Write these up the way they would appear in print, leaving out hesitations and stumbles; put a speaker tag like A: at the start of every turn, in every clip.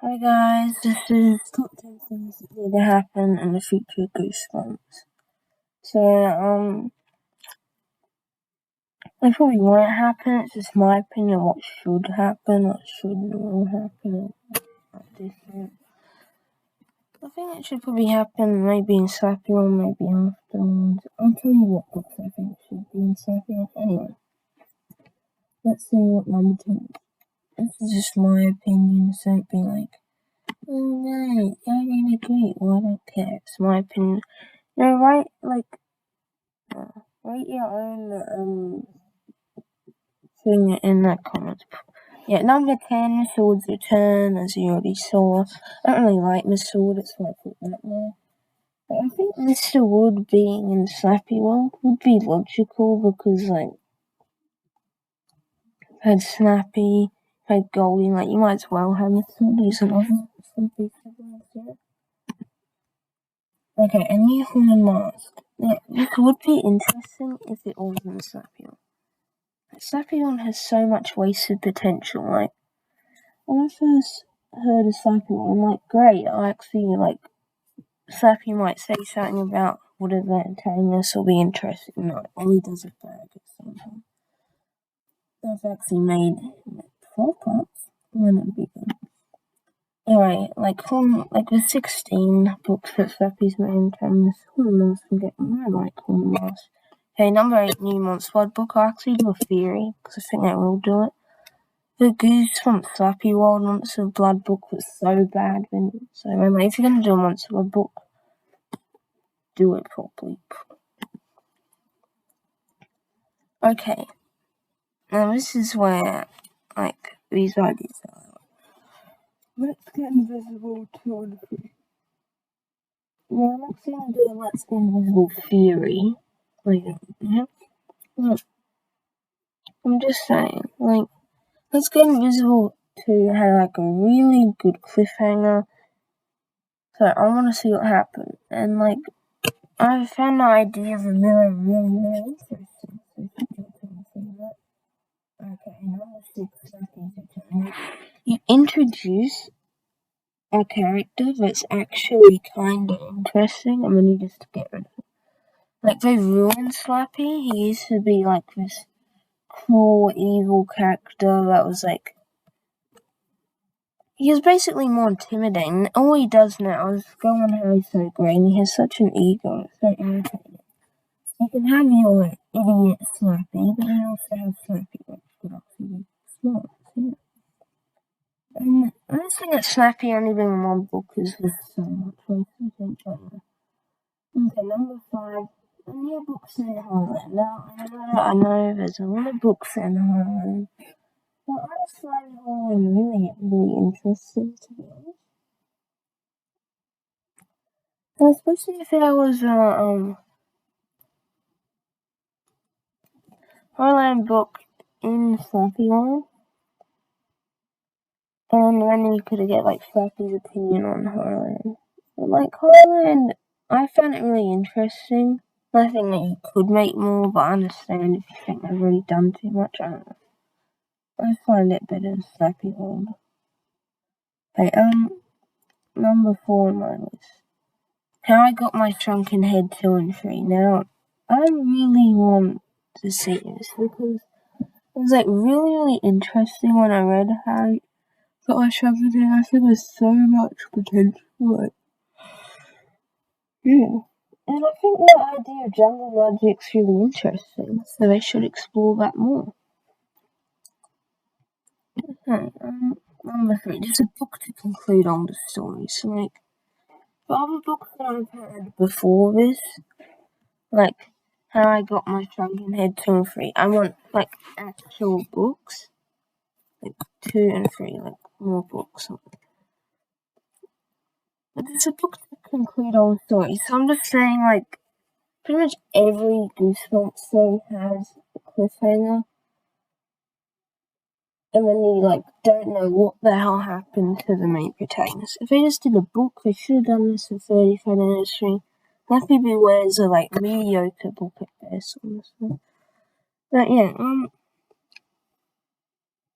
A: Hi guys, this is top 10 things that need to happen in the future of Goosebumps. So, it probably won't happen, it's just my opinion what should happen, what shouldn't will happen, different. I think it should probably happen maybe in Slappy World, maybe afterwards. I'll tell you what books I think should be in Slappy World. Anyway, let's see what number 10 is. This is just my opinion, so it'd be like, oh no, I don't agree, well I don't care, it's my opinion. Right, write your own thing in the comments. Yeah, number 10, Sword's Return, as you already saw. I don't really like Miss Sword, that's why I put that there. But I think Mr. Wood being in Slappy World would be logical because, had Snappy, had Goldie, you might as well have Mr. Wood. He's another Snappy sibling, yeah. Okay, a new human mask. Now, this would be interesting if it was in Slappy World. Slappy World has so much wasted potential. When I first heard of Slappy World, I'm like, great. I actually Slappy might say something about whatever antagonist will be interesting. No, all he does is bag or something. They've actually made 12 parts. When it be good. Anyway, the 16 books that Slappy's main antagonist, Hormones can get more like Hormones. Okay, number 8, New Monster book. I'll actually do a theory, because I think that will do it. The Goosebumps Slappy World Monster Blood book was so bad. So anyway, if you're gonna do a Monster Blood book, do it properly. Okay. Now this is where, these ideas are. Let's get invisible 2 and 3. Now I'm actually gonna do a Let's Get Invisible theory. I'm just saying, Let's Get Invisible 2 had a really good cliffhanger. So I wanna see what happened. And I found the idea of a mirror really, really interesting. Okay, number 6, you introduce a character that's actually kind of interesting, and then you just get rid of it. They ruined Slappy. He used to be this cruel, evil character that was he was basically more intimidating. All he does now is go on how he's so great, and he has such an ego. It's so irritating. You can have your idiot Slappy, but you also have Slappy which could actually be smart, yeah. And I just think that Snappy only being in one book is just so much wasted. Okay, number 5, a new book set in Holland. Now, I know there's a lot of books set in Holland, but I just find Holland really, really interesting, to be honest. So especially if there was a Holland book in Slappy World. And then you could get Slappy's opinion on Harlan. Harlan, I found it really interesting. I think that you could make more, but I understand if you think they've already done too much. I don't know. I find it better than Slappy World. Okay, number 4 on my list. How I Got My Drunken Head 2 and 3. Now, I really want to see this because it was really, really interesting when I read how Got My Drunken Head. I think there's so much potential. Yeah. And I think the idea of jungle magic's really interesting, so they should explore that more. Okay, number 3, just a book to conclude on the story. So, the other books that I've heard before this, How I Got My Drunken Head 2 and 3, I want, actual books, 2 and 3, more books. But there's a book to conclude on the story, so I'm just saying, pretty much every Goosebumps story has a cliffhanger. And then you don't know what the hell happened to the main protagonist. If they just did a book, they should have done this for 35th anniversary. Lucky Beware is a mediocre book at best, honestly. But yeah,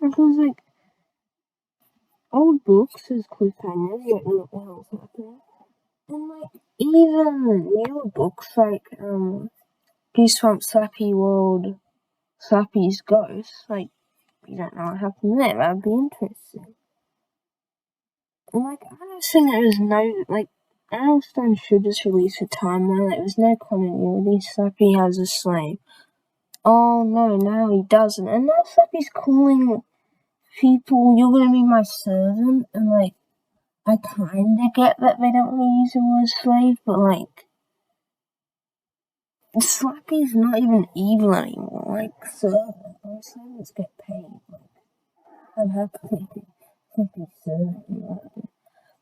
A: because old books as cliffhangers, you don't know what the hell's happening. And like even newer books like Goosebumps, Slappy World, Slappy's Ghost, like you don't know what happened there, that'd be interesting. And like I don't think there was no like Stone should just release a timeline, like there's no continuity. Slappy has a slave. Oh no, now he doesn't. And now Slappy's calling people, you're gonna be my servant, and like I kinda get that they don't really use the word slave, but like Slappy's not even evil anymore, like servant. Servants get paid. Like I'm happy to be servant.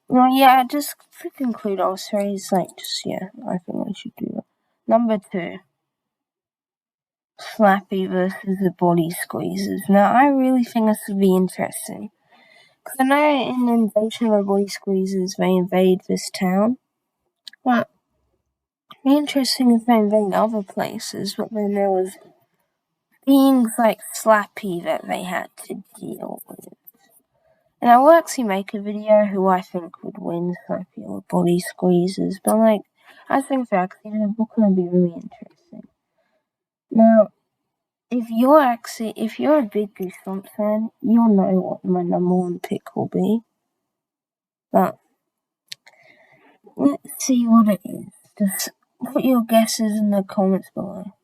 A: Well yeah, just to conclude our series, like I think we should do that. Number 2. Slappy versus the body squeezers. Now I really think this would be interesting. Because I know in the invasion of the body squeezers they invade this town. But it'd be interesting if they invade other places, but then there was beings like Slappy that they had to deal with. And I will actually make a video who I think would win, Slappy or body squeezers, but like I think the book would be really interesting. Now if you're a big Goosebumps fan, you'll know what my number 1 pick will be. But let's see what it is. Just put your guesses in the comments below.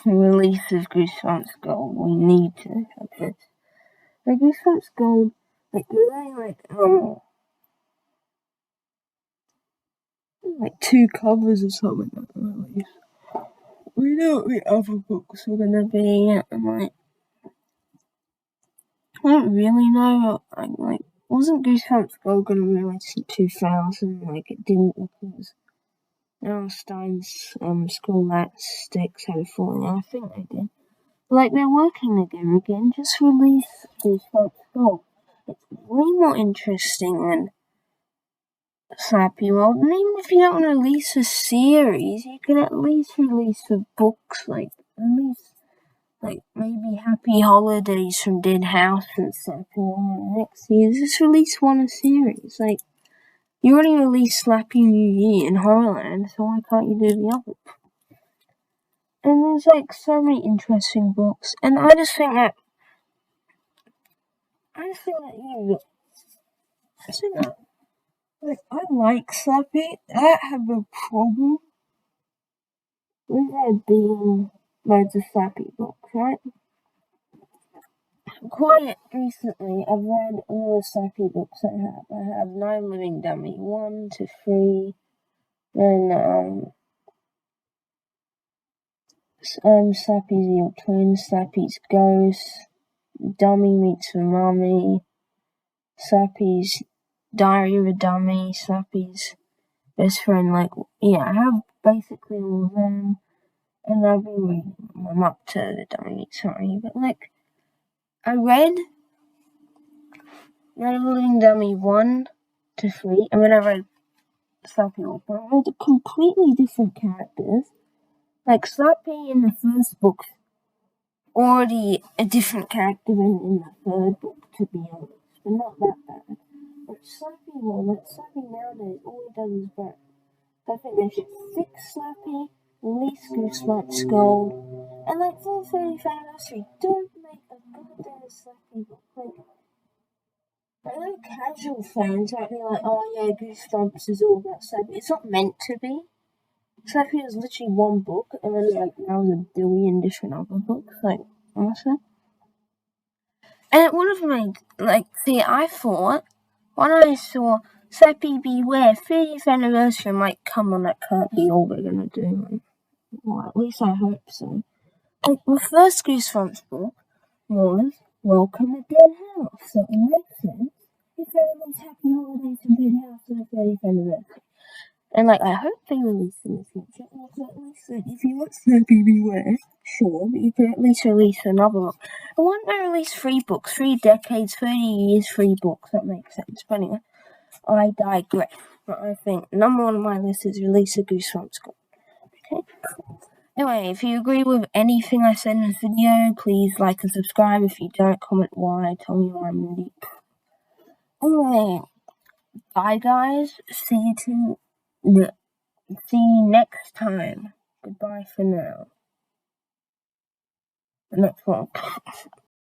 A: Release of Goosebumps Gold. We need to have this. The Goosebumps Gold, like 2 covers or something like that release. We know what the other books are gonna be, and like I don't really know. Like wasn't Goosebumps Gold gonna be released in 2000? Like it didn't because Stein's Scholastics had a falling out. I think they did. Like they're working together again. Just release Goosebumps Gold. It's way more interesting than Slappy World. And even if you don't want to release a series, you can at least release the books. Like at least like maybe Happy Holidays from Dead House and Slappy World next year. Just release one a series. Like you already released Slappy New Year in Horrorland, so why can't you do the other? And there's like so many interesting books, and I just think that like I like Slappy. I have a problem with there being loads of Slappy books, right? Quite recently, I've read all the Slappy books I have. I have No Living Dummy 1 to 3, then Slappy's Evil Twin, Slappy's Ghost, Dummy Meets a Mummy, Slappy's Diary of a Dummy, Slappy's Best Friend. Like, yeah, I have basically all of them, and I've been reading them. I'm up to the Dummy Meets a Mummy, but like, I read No Living Dummy 1 to 3, and then I read Slappy World, but I read completely different characters. Like, Slappy in the first book already a different character than in the third book, to be honest, but not that bad. But Slappy nowadays, all he does is burn. I think they should fix Slappy, release Goosebumps Gold, and like for the 30th anniversary, don't make a goddamn Slappy book. Like, I know casual fans might be like, oh yeah, Goosebumps is all about Slappy. It's not meant to be. Slappy was literally one book, and then like now there's a billion different other books. Like, honestly. And it would have made, I thought, when I saw Slappy Beware 30th anniversary, I'm like, come on, that can't be all we're gonna do. Like, well, at least I hope so. Like, the first Goosebumps book was Welcome to Dead House, so it makes sense if everyone's Happy Holidays in Dead House for the 30th anniversary. And like, I hope they release in the future. And at least, if you want Slappy Beware, sure, but you can at least release another book. I want to release 3 books, 3 decades, 30 years, 3 books. That makes sense. But anyway, I digress. But I think number 1 on my list is release a Goosebumps Gold. Okay. Anyway, if you agree with anything I said in this video, please like and subscribe. If you don't, comment why. Tell me why I'm an idiot. Anyway, bye guys. See you next time. Goodbye for now. The next one.